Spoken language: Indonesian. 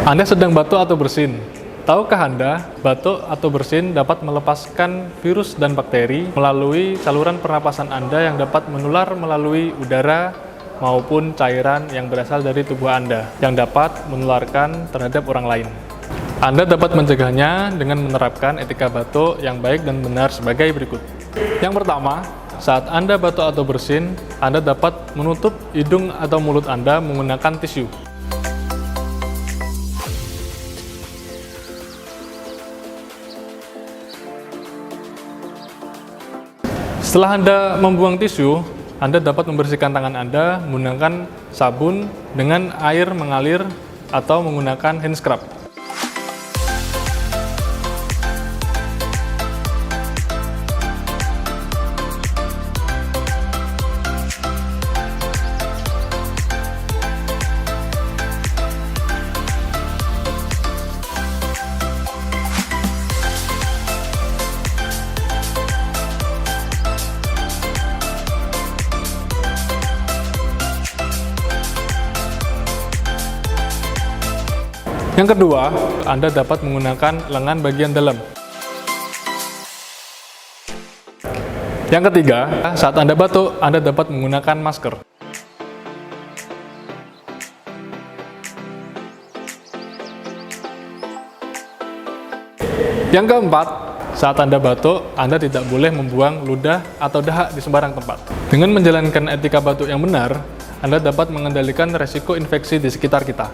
Anda sedang batuk atau bersin. Tahukah Anda, batuk atau bersin dapat melepaskan virus dan bakteri melalui saluran pernapasan Anda yang dapat menular melalui udara maupun cairan yang berasal dari tubuh Anda, yang dapat menularkan terhadap orang lain. Anda dapat mencegahnya dengan menerapkan etika batuk yang baik dan benar sebagai berikut. Yang pertama, saat Anda batuk atau bersin, Anda dapat menutup hidung atau mulut Anda menggunakan tisu. Setelah Anda membuang tisu, Anda dapat membersihkan tangan Anda menggunakan sabun dengan air mengalir atau menggunakan hand scrub. Yang kedua, Anda dapat menggunakan lengan bagian dalam. Yang ketiga, saat Anda batuk, Anda dapat menggunakan masker. Yang keempat, saat Anda batuk, Anda tidak boleh membuang ludah atau dahak di sembarang tempat. Dengan menjalankan etika batuk yang benar, Anda dapat mengendalikan resiko infeksi di sekitar kita.